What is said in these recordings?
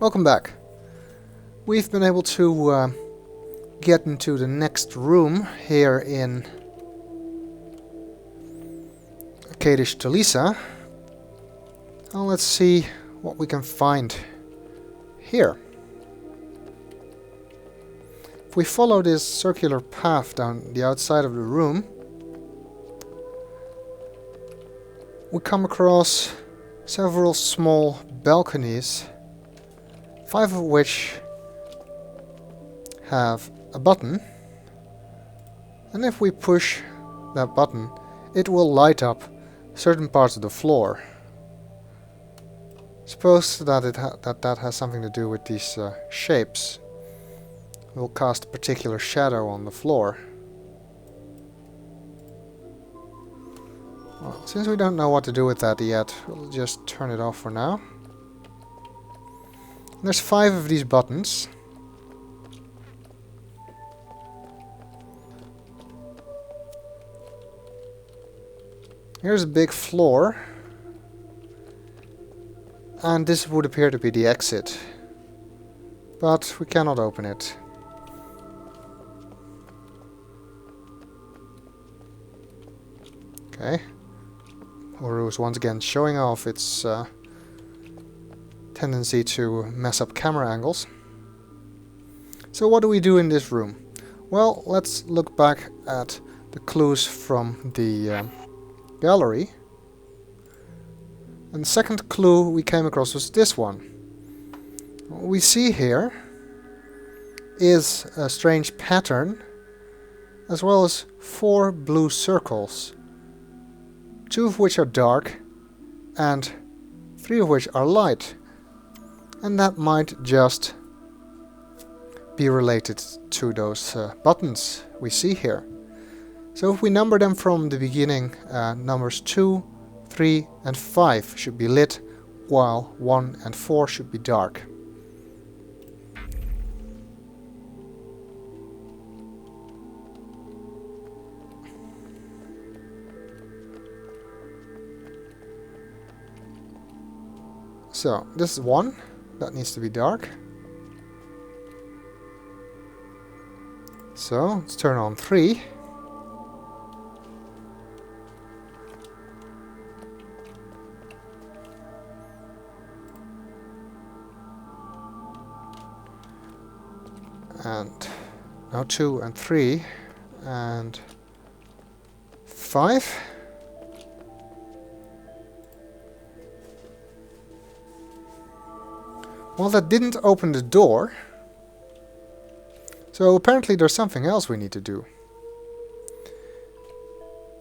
Welcome back. We've been able to get into the next room here in Kadish Talisa. Now let's see what we can find here. If we follow this circular path down the outside of the room, we come across several small balconies, 5 of which have a button, and if we push that button it will light up certain parts of the floor. Suppose that that has something to do with these shapes. We'll cast a particular shadow on the floor. Well, since we don't know what to do with that yet, we'll just turn it off for now. There's 5 of these buttons. Here's a big floor. And this would appear to be the exit. But we cannot open it. Okay. Uru is once again showing off its tendency to mess up camera angles. So what do we do in this room? Well, let's look back at the clues from the gallery. And the second clue we came across was this one. What we see here is a strange pattern, as well as 4 blue circles, 2 of which are dark and 3 of which are light. And that might just be related to those buttons we see here. So if we number them from the beginning, numbers 2, 3 and 5 should be lit, while 1 and 4 should be dark. So this is 1, that needs to be dark. So let's turn on 3. And now 2 and 3 and 5. Well, that didn't open the door. So apparently there's something else we need to do.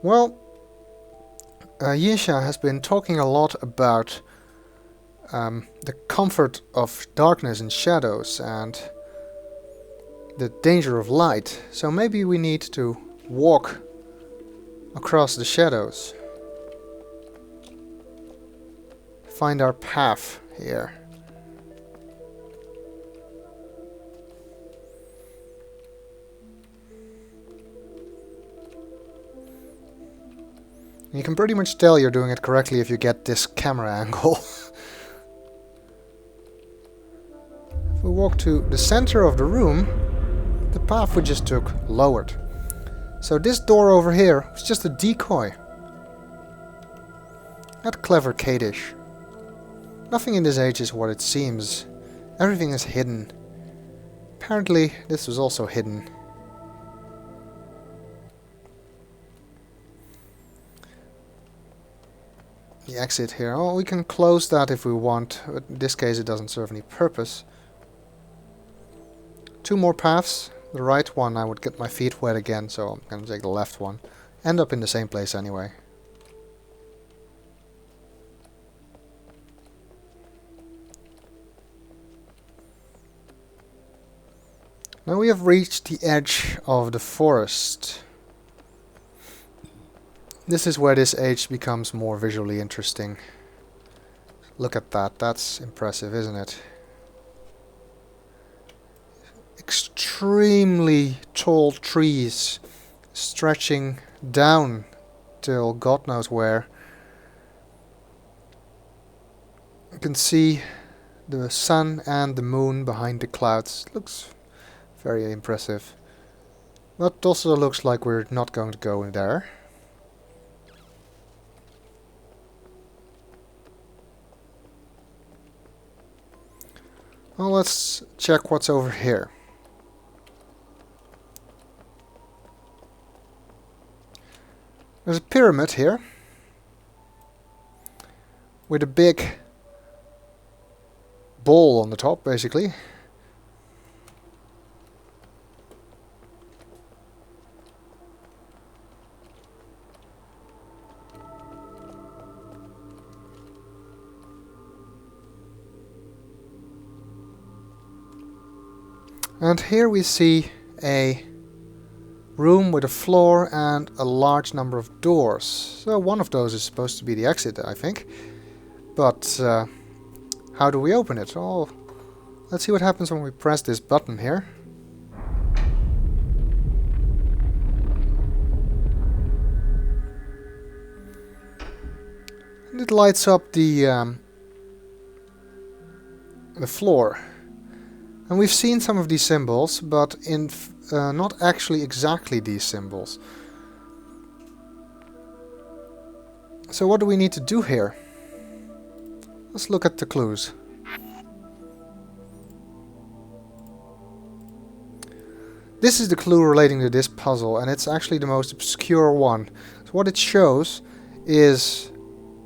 Well, Yisha has been talking a lot about the comfort of darkness and shadows and the danger of light. So maybe we need to walk across the shadows. Find our path here. You can pretty much tell you're doing it correctly if you get this camera angle. If we walk to the center of the room, the path we just took lowered. So this door over here was just a decoy. Not clever Kadish. Nothing in this age is what it seems. Everything is hidden. Apparently this was also hidden. The exit here. Oh, we can close that if we want. But in this case it doesn't serve any purpose. 2 more paths. The right one I would get my feet wet again, so I'm going to take the left one. End up in the same place anyway. Now we have reached the edge of the forest. This is where this age becomes more visually interesting. Look at that, that's impressive, isn't it? Extremely tall trees stretching down till God knows where. You can see the sun and the moon behind the clouds. Looks very impressive. But also looks like we're not going to go in there. Well, let's check what's over here. There's a pyramid here with a big ball on the top, basically. And here we see a room with a floor and a large number of doors. So one of those is supposed to be the exit, I think. But how do we open it? Oh, let's see what happens when we press this button here. And it lights up the floor. And we've seen some of these symbols, but in not actually exactly these symbols. So what do we need to do here? Let's look at the clues. This is the clue relating to this puzzle, and it's actually the most obscure one. So what it shows is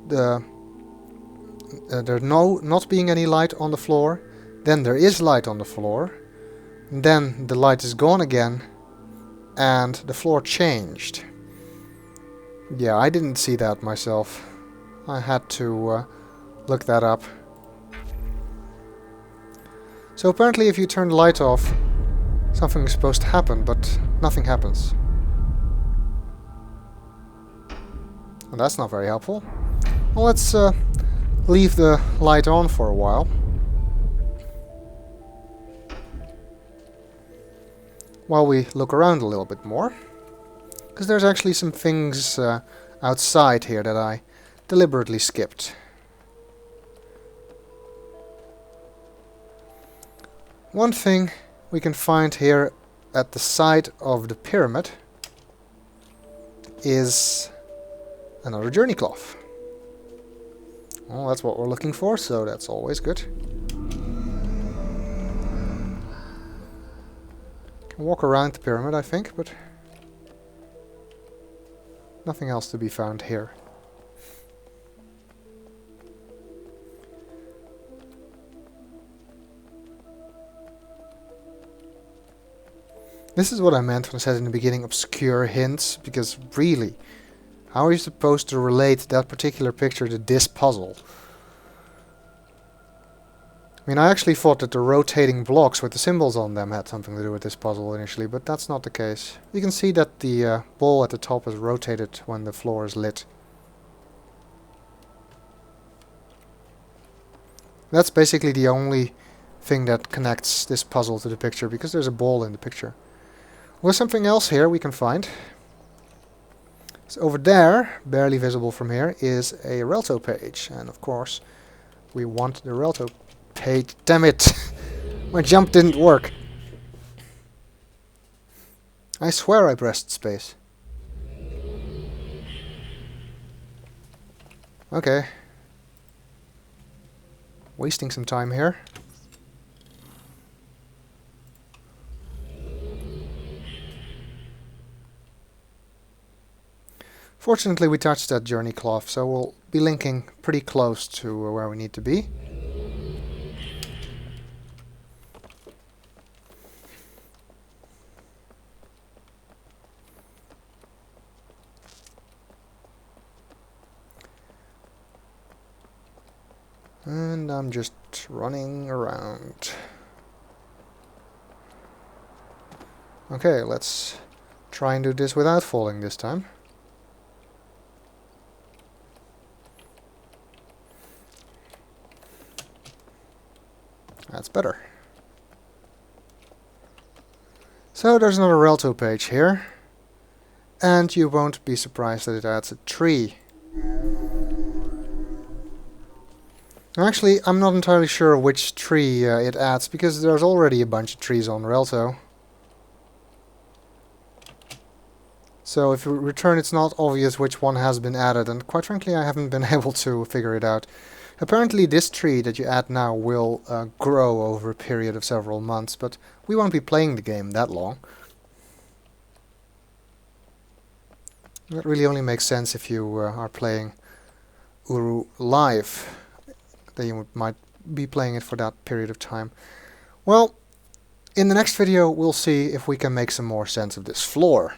there not being any light on the floor. Then there is light on the floor, and then the light is gone again, and the floor changed. Yeah, I didn't see that myself. I had to look that up. So apparently if you turn the light off, something is supposed to happen, but nothing happens. And that's not very helpful. Well, let's leave the light on for a while. While we look around a little bit more, because there's actually some things outside here that I deliberately skipped. One thing we can find here at the side of the pyramid is another journey cloth. Well, that's what we're looking for, so that's always good. Walk around the pyramid, I think, but nothing else to be found here. This is what I meant when I said in the beginning obscure hints, because really, how are you supposed to relate that particular picture to this puzzle? I mean, I actually thought that the rotating blocks with the symbols on them had something to do with this puzzle initially, but that's not the case. You can see that the ball at the top is rotated when the floor is lit. That's basically the only thing that connects this puzzle to the picture, because there's a ball in the picture. Well, there's something else here we can find. So over there, barely visible from here, is a Relto page, and of course we want the Relto page. Damn it! My jump didn't work. I swear I pressed space. Okay. Wasting some time here. Fortunately we touched that journey cloth, so we'll be linking pretty close to where we need to be. And I'm just running around. Okay, let's try and do this without falling this time. That's better. So there's another Relto page here. And you won't be surprised that it adds a tree. Actually, I'm not entirely sure which tree it adds, because there's already a bunch of trees on Rialto. So if you return, it's not obvious which one has been added, and quite frankly I haven't been able to figure it out. Apparently this tree that you add now will grow over a period of several months, but we won't be playing the game that long. That really only makes sense if you are playing Uru live. Then you might be playing it for that period of time. Well, in the next video we'll see if we can make some more sense of this floor.